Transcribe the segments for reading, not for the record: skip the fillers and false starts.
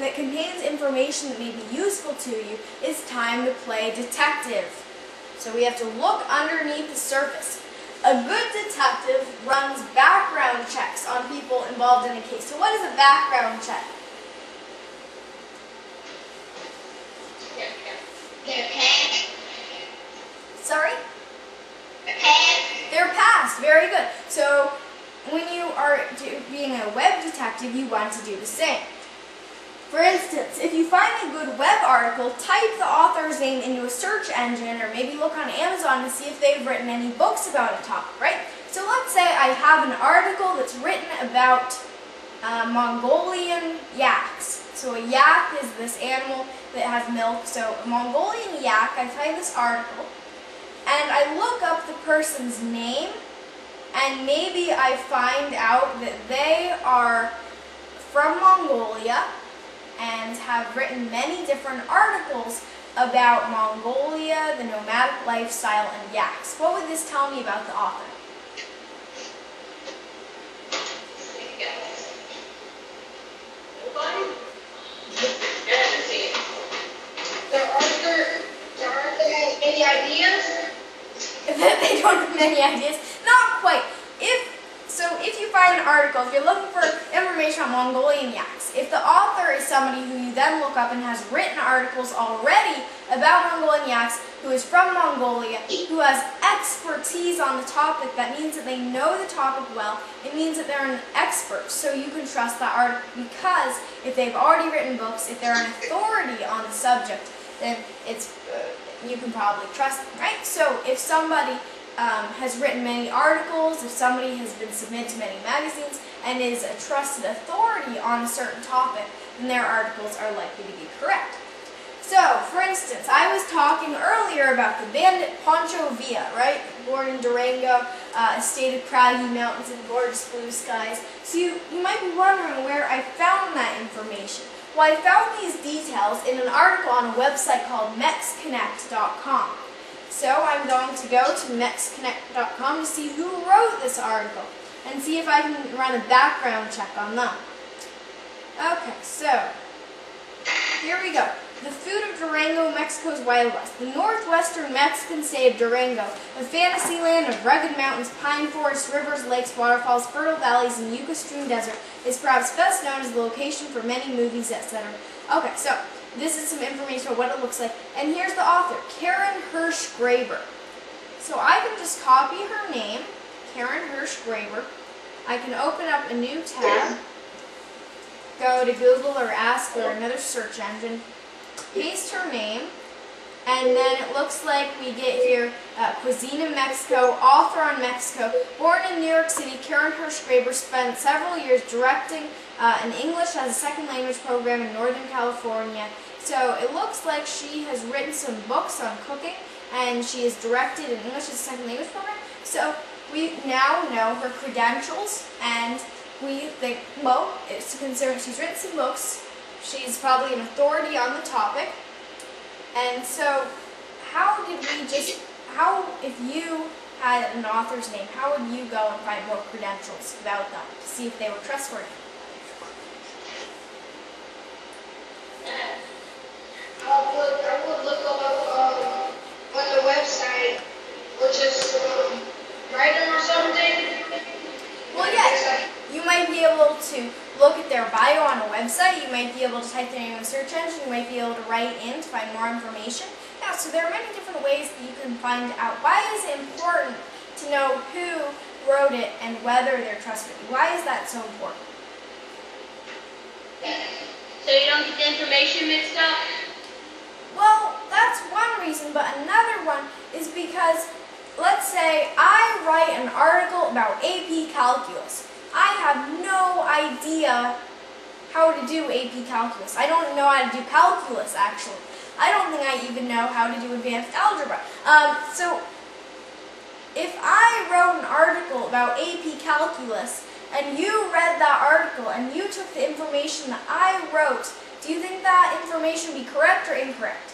that contains information that may be useful to you, it's time to play detective. So we have to look underneath the surface. A good detective runs background checks on people involved in a case. So what is a background check? Their past. Sorry? Their past. Their past. Very good. So when you are being a web detective, you want to do the same. For instance, if you find a good web article, type the author's name into a search engine, or maybe look on Amazon to see if they've written any books about a topic, right? So let's say I have an article that's written about Mongolian yaks. So a yak is this animal that has milk. So a Mongolian yak, I find this article, and I look up the person's name, and maybe I find out that they are from Mongolia and have written many different articles about Mongolia, the nomadic lifestyle, and yaks. What would this tell me about the author? There aren't many ideas? They don't have many ideas? Not quite. If you find an article, if you're looking for information on Mongolian yaks, if the author is somebody who you then look up and has written articles already about Mongolian yaks, who is from Mongolia, who has expertise on the topic, that means that they know the topic well. It means that they're an expert, so you can trust that article, because if they've already written books, if they're an authority on the subject, then you can probably trust them, right? So if somebody has written many articles, if somebody has been submitted to many magazines and is a trusted authority on a certain topic, then their articles are likely to be correct. So, for instance, I was talking earlier about the bandit Pancho Villa, right? Born in Durango, estate of craggy mountains and gorgeous blue skies. So you might be wondering where I found that information. Well, I found these details in an article on a website called mexconnect.com. So I'm going to go to mexconnect.com to see who wrote this article and see if I can run a background check on them. Okay, so here we go. The food of Durango, Mexico's Wild West. The northwestern Mexican state of Durango, a fantasy land of rugged mountains, pine forests, rivers, lakes, waterfalls, fertile valleys, and yucca-strewn desert, is perhaps best known as the location for many movies, etc. Okay, so this is some information about what it looks like. And here's the author, Karen Hirsch Graber. So I can just copy her name, Karen Hirsch Graber. I can open up a new tab, go to Google or Ask or another search engine, paste her name, and then it looks like we get here Cuisine of Mexico, author on Mexico. Born in New York City, Karen Hirsch Graber spent several years directing an English as a second language program in Northern California. So it looks like she has written some books on cooking, and she has directed an English as a second language program. So we now know her credentials, and we think, well, it's considered she's written some books. She's probably an authority on the topic. And so if you had an author's name, how would you go and find more credentials about them to see if they were trustworthy? I would look up on the website, or just write them or something. Well, yes, you might be able to look at their bio on a website. You might be able to type their name in a search engine. You might be able to write in to find more information. Yeah, so there are many different ways that you can find out. Why is it important to know who wrote it and whether they're trustworthy? Why is that so important? So you don't get the information mixed up? Well, that's one reason, but another one is because, let's say I write an article about AP Calculus. I have no idea how to do AP Calculus. I don't know how to do calculus, actually. I don't think I even know how to do advanced algebra. So if I wrote an article about AP Calculus, and you read that article, and you took the information that I wrote, do you think that information would be correct or incorrect?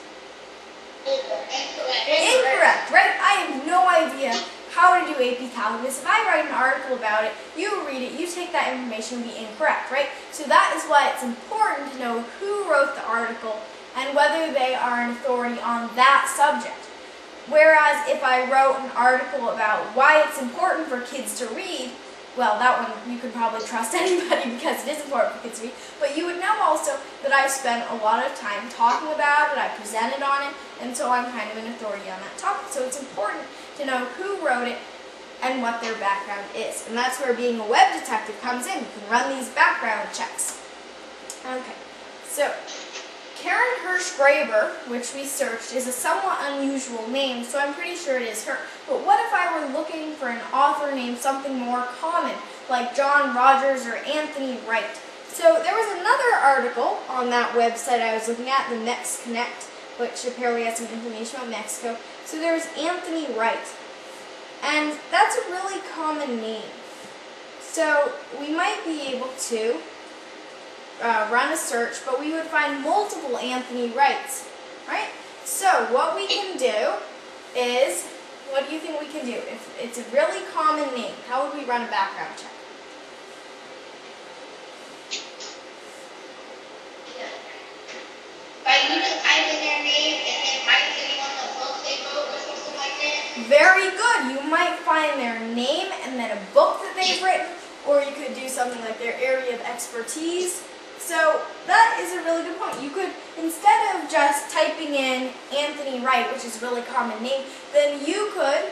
Incorrect, right? I have no idea how to do AP Calculus. If I write an article about it, you read it, you take that information, it would be incorrect, right? So that is why it's important to know who article and whether they are an authority on that subject. Whereas if I wrote an article about why it's important for kids to read, well, that one you could probably trust anybody because it is important for kids to read, but you would know also that I spent a lot of time talking about it, I presented on it, and so I'm kind of an authority on that topic. So it's important to know who wrote it and what their background is. And that's where being a web detective comes in. You can run these background checks. Okay, so Karen Hirsch-Graber, which we searched, is a somewhat unusual name, so I'm pretty sure it is her. But what if I were looking for an author named something more common, like John Rogers or Anthony Wright? So there was another article on that website I was looking at, the Mex Connect, which apparently has some information about Mexico. So there was Anthony Wright, and that's a really common name. So we might be able to run a search, but we would find multiple Anthony Wrights, right? So what we can do is, what do you think we can do? If it's a really common name, how would we run a background check? By you just typing their name and then writing on the book they wrote or something like that? Very good. You might find their name and then a book that they've written, or you could do something like their area of expertise. So that is a really good point. You could, instead of just typing in Anthony Wright, which is a really common name, then you could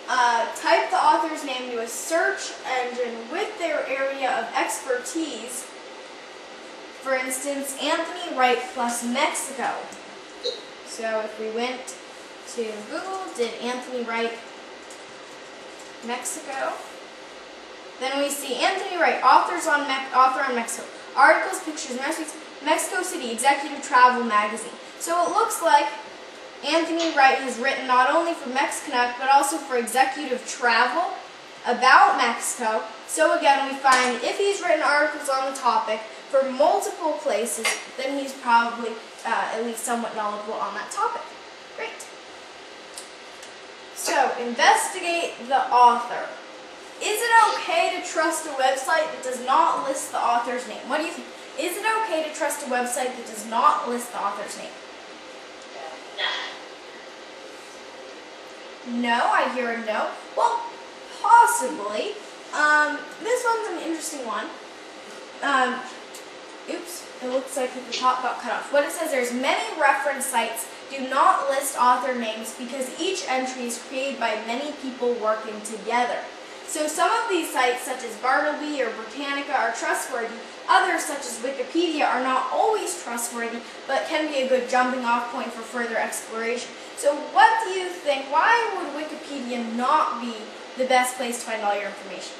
type the author's name into a search engine with their area of expertise. For instance, Anthony Wright plus Mexico. So if we went to Google, did Anthony Wright Mexico, then we see Anthony Wright, author on Mexico. Articles, pictures, Mexico City, Executive Travel Magazine. So it looks like Anthony Wright has written not only for Mexconnect, but also for Executive Travel about Mexico. So again, we find if he's written articles on the topic for multiple places, then he's probably at least somewhat knowledgeable on that topic. Great. So, investigate the author. Is it okay to trust a website that does not list the author's name? What do you think? Is it okay to trust a website that does not list the author's name? No, I hear a no. Well, possibly. This one's an interesting one. Oops, it looks like the top got cut off. What it says, there's many reference sites do not list author names because each entry is created by many people working together. So some of these sites, such as Bartleby or Britannica, are trustworthy. Others, such as Wikipedia, are not always trustworthy, but can be a good jumping off point for further exploration. So what do you think? Why would Wikipedia not be the best place to find all your information?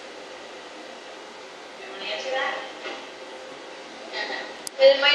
You want to answer that? It might